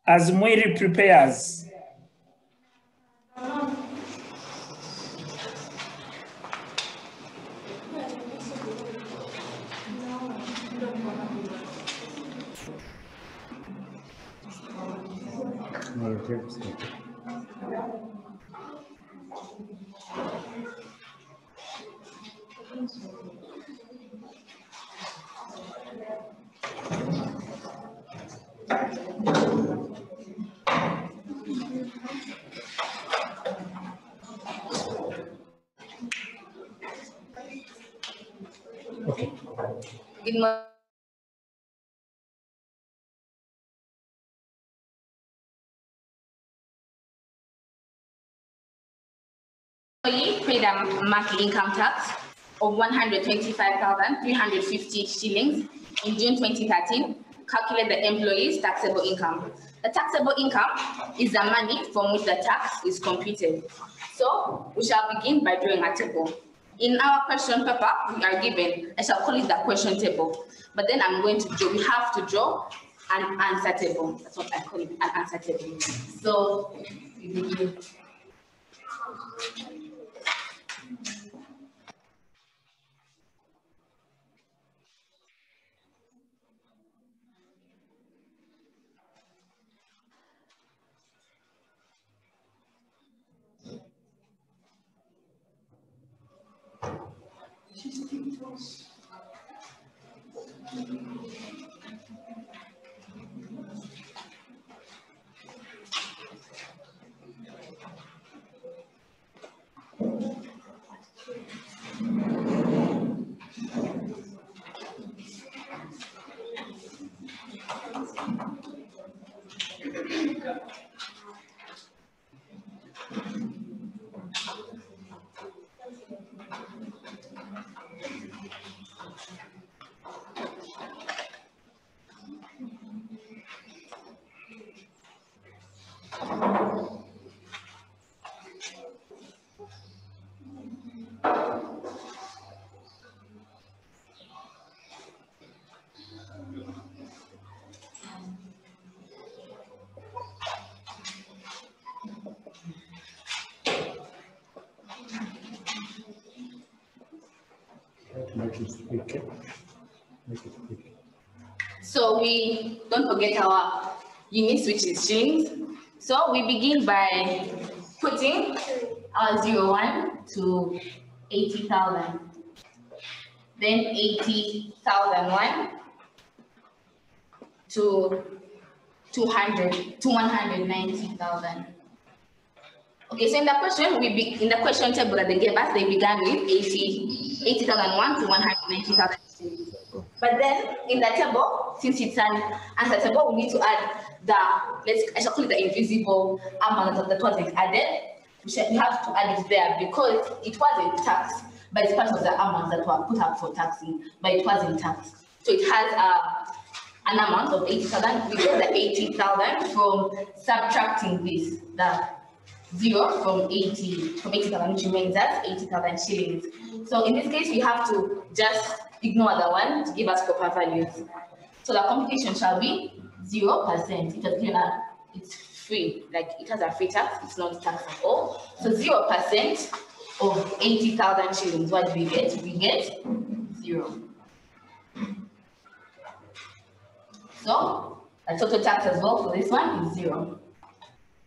as Moiri prepares. Okay. Good morning. Paid a monthly income tax of 125,350 shillings in June 2013. Calculate the employee's taxable income. The taxable income is the money from which the tax is computed. So we shall begin by drawing a table. In our question paper, we are given, I shall call it the question table, but then I'm going to draw, we have to draw an answer table. That's what I call it, an answer table. So we begin. So we don't forget our units, which is shillings. So we begin by putting our 01 to 80,000. Then 80,001 to 200 to 190,000. Okay, so in the question in the question table that they gave us, they began with 80,001 to 190,000. But then in the table, since it's an answer table, we need to add I shall call it the invisible amount that wasn't added. We have to add it there because it wasn't taxed, but it's part of the amounts that were put up for taxing, but it wasn't taxed. So it has an amount of 80,000. We get the 80,000 from subtracting this, the 0 from 80,000, which remains as 80,000 shillings. So in this case, we have to just ignore the one to give us proper values. So the computation shall be 0%. It has given us, it's free, like it has a free tax, it's not taxed at all. So 0% of 80,000 shillings, what do we get? We get 0. So the total tax as well for this one is 0.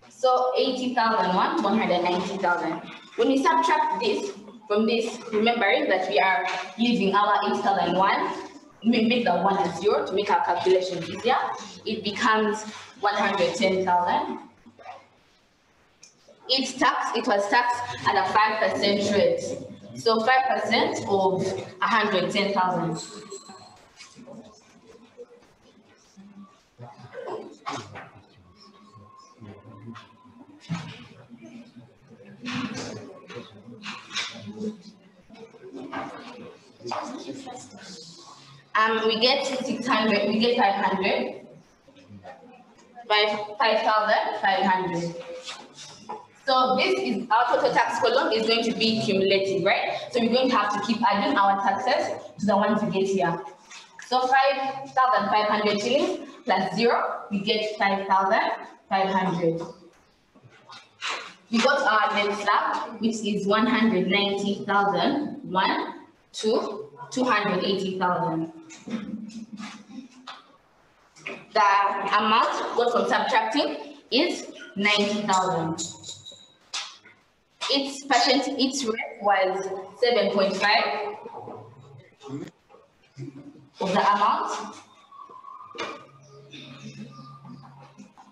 So 80,001 to 190,000. When we subtract this from this, remembering that we are using our 80,001, we make the 1 and 0 to make our calculation easier. It becomes 110,000. It was taxed at a 5% rate. So 5% of 110,000. We get 600, we get 500, 5,500. So this is our total tax column is going to be cumulative, right? So we're going to have to keep adding our taxes to the ones we get here. So 5,500 shillings plus 0, we get 5,500. We got our next slab, which is 190,000, 1 to 280,000. The amount got from subtracting is 90,000. Its rate was 7.5 of the amount,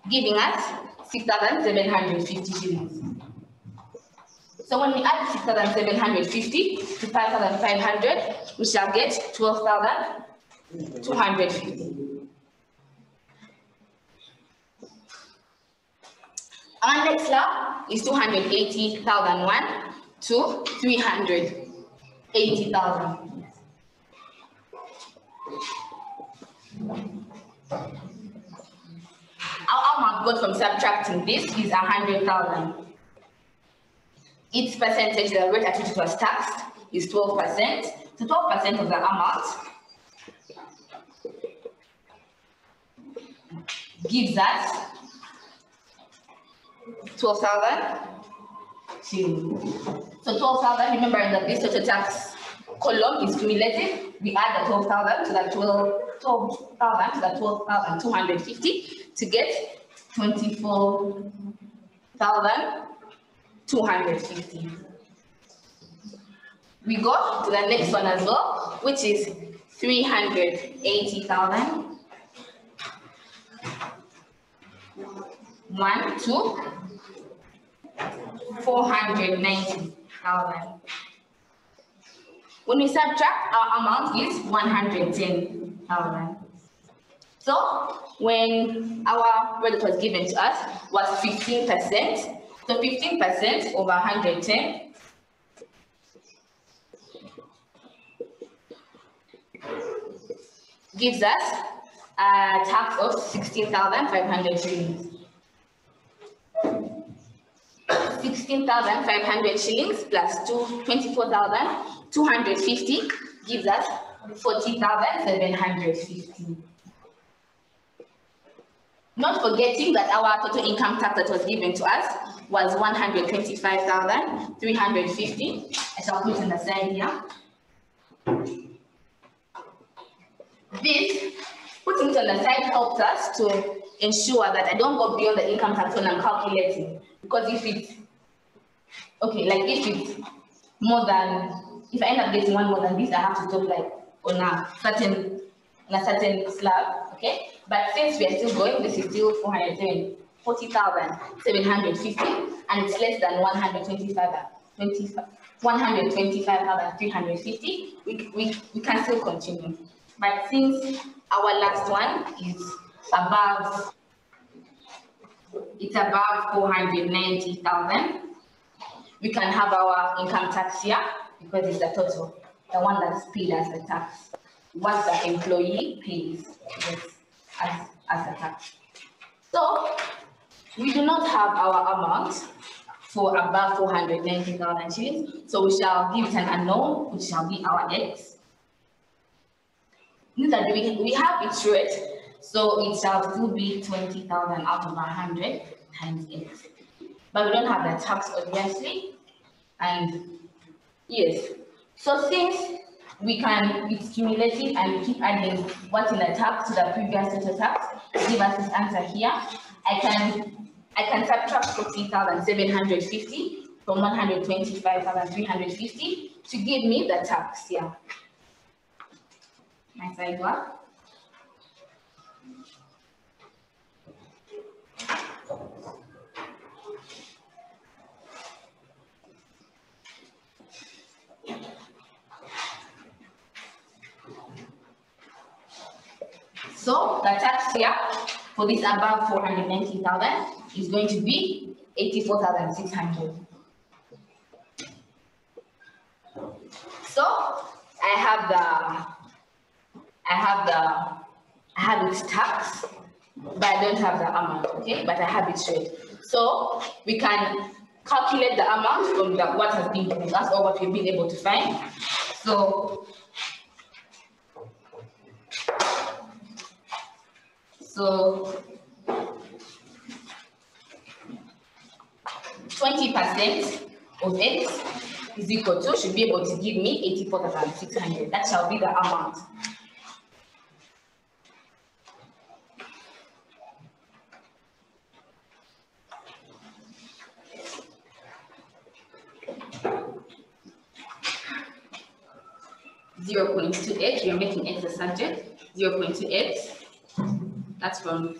giving us 6,750 shillings. So when we add 6,750 to 5,500, we shall get 12,250. Our next slab is 280,001 to 380,000. Our amount got from subtracting this is 100,000. Its percentage, the rate at which it was taxed, is 12%. So 12% of the amount gives us 12,000 shillings. So 12,000, remembering that this total tax column is cumulative, we add the 12,000 to the 12,000 to the 12,250 to get 24,250. We go to the next one as well, which is 380,000. 1 to 490,000. When we subtract, our amount is 110,000. So when our credit was given to us was 15%. So 15% over 110 gives us a tax of 16,500 shillings. 16,500 shillings plus 24,250 gives us 40,750. Not forgetting that our total income tax that was given to us was 125,350. I shall put on the side here. This, putting it on the side, helps us to ensure that I don't go beyond the income tax when I'm calculating. Because if it's, okay, like if it's more than, if I end up getting one more than this, I have to stop like on a certain slab, okay? But since we are still going, this is still 40,750, and it's less than 125,350, we can still continue. But since our last one is above, it's above 490,000, we can have our income tax here because it's the total, the one that's paid as the tax. What the employee pays as a tax. So we do not have our amount for above 490,000 shillings, so we shall give it an unknown, which shall be our X. That we have its rate, so it shall still be 20,000 out of 100 times X. But we don't have the tax, obviously, and yes. So since it's cumulative and we keep adding what's in the tax to the previous total tax to give us this answer here, I can subtract 40,750 from 125,350 to give me the tax here. My side work. So the tax here for this above 490,000 is going to be 84,600. So I have its tax, but I don't have the amount, okay? But I have its rate. So we can calculate the amount from what has been given us or what we've been able to find. So So 20% of X is equal to, should be able to give me 84,600. That shall be the amount. Zero 0.2x, you're making x the subject. 0.2x, that's from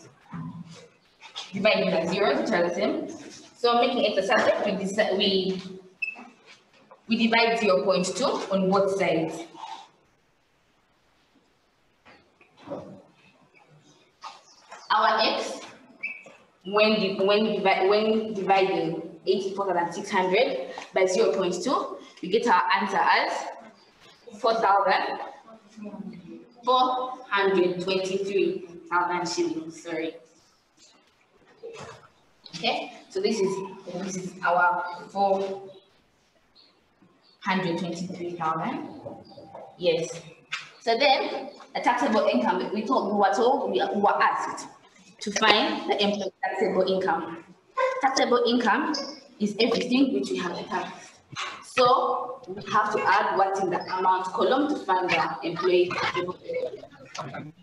dividing by zeros, which are the same. So making x the subject, we divide 0.2 on both sides. Our x, when dividing 84,600 by 0.2, we get our answer as 4,423,000 shillings. Sorry. Okay, so this is our 423,000. Yes. So then, a taxable income. We were asked to find the employee taxable income. Taxable income is everything which we have to tax. So we have to add what's in the amount column to find the employee taxable income.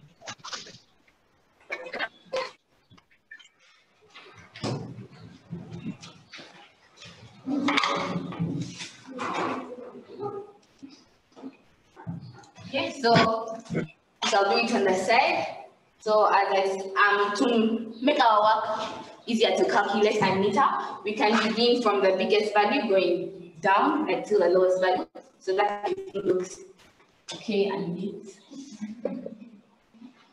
Okay, so I'll do it on the side. So to make our work easier to calculate and neater, we can begin from the biggest value going down until the lowest value. So that it looks okay and neat.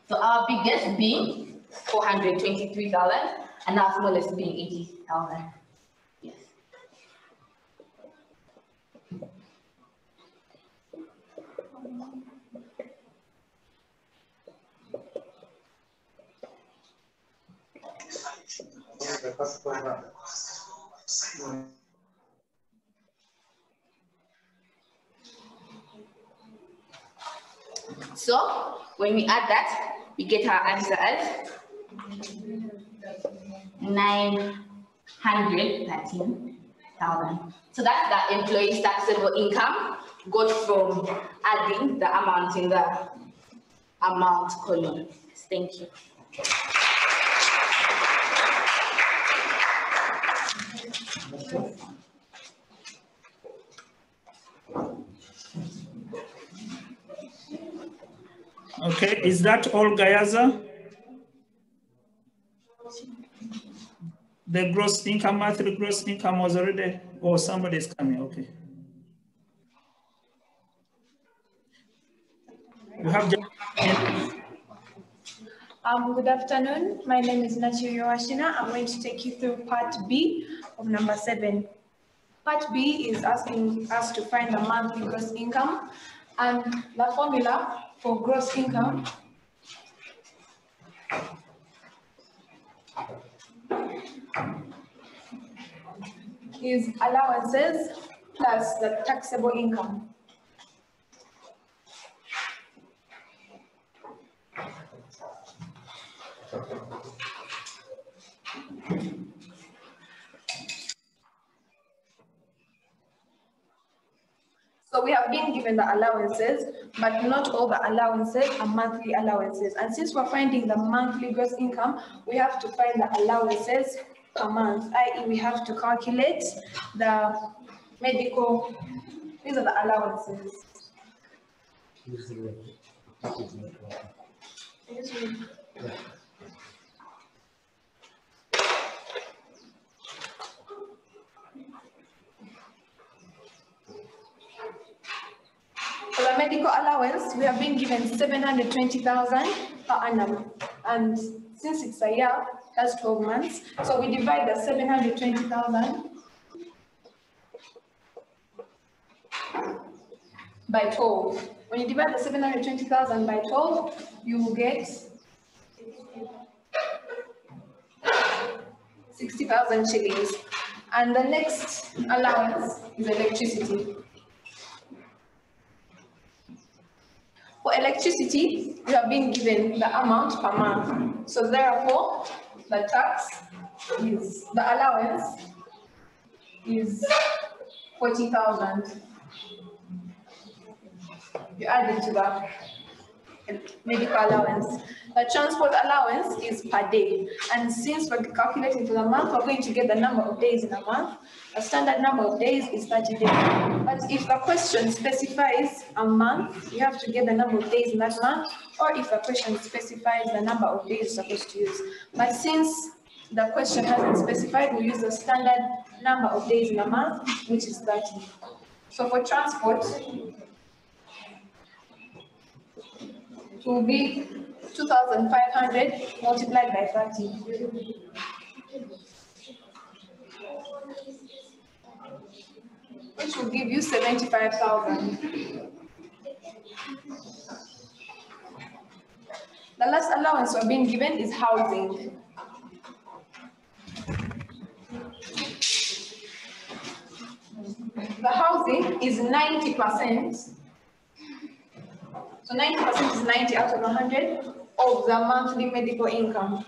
So our biggest being 423,000 and our smallest being 80,000. Yes. So when we add that, we get our answer as 913,000. So that's the employee's taxable income got from adding the amount in the amount column. Thank you. Okay, is that all, Gayaza? The gross income, monthly gross income was already, or somebody's coming, okay. You have just... Good afternoon. My name is Nachiyo Washina. I'm going to take you through part B of number 7. Part B is asking us to find the monthly gross income, and the formula for gross income is allowances plus the taxable income. So we have been given the allowances, but not all the allowances are monthly allowances. And since we're finding the monthly gross income, we have to find the allowances per month, i.e. we have to calculate the medical, these are the allowances. For the medical allowance, we have been given 720,000 per annum. And since it's a year, that's 12 months. So we divide the 720,000 by 12. When you divide the 720,000 by 12, you will get 60,000 shillings. And the next allowance is electricity. For electricity, we have been given the amount per month. So therefore, the allowance is 40,000. You add it to the medical allowance. The transport allowance is per day. And since we're calculating for the month, we're going to get the number of days in a month. A standard number of days is 30 days. But if the question specifies a month, you have to get the number of days in that month, or if the question specifies the number of days you're supposed to use. But since the question hasn't specified, we use the standard number of days in a month, which is 30. So for transport, it will be 2,500 multiplied by 30. Which will give you 75,000. The last allowance we're being given is housing. The housing is 90%. So 90% is 90 out of 100 of the monthly medical income.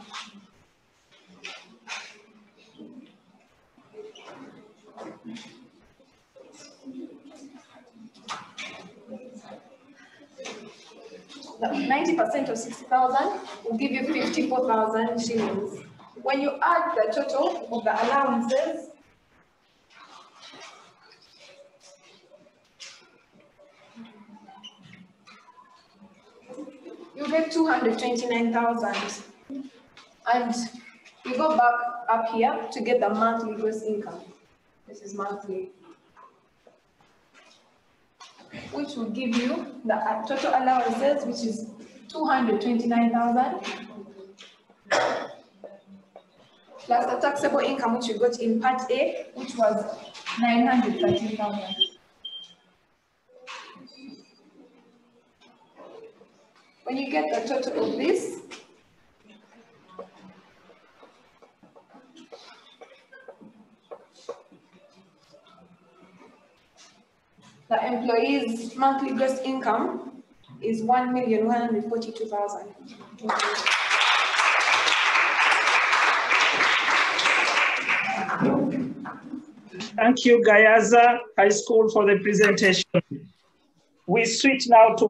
The 90% of 60,000 will give you 54,000 shillings. When you add the total of the allowances, you get 229,000. And we go back up here to get the monthly gross income. This is monthly. Which will give you the total allowances, which is 229,000, plus the taxable income, which we got in Part A, which was 913,000. When you get the total of this, the employee's monthly gross income is 1,142,000. Thank you, Gayaza High School, for the presentation. We switch now to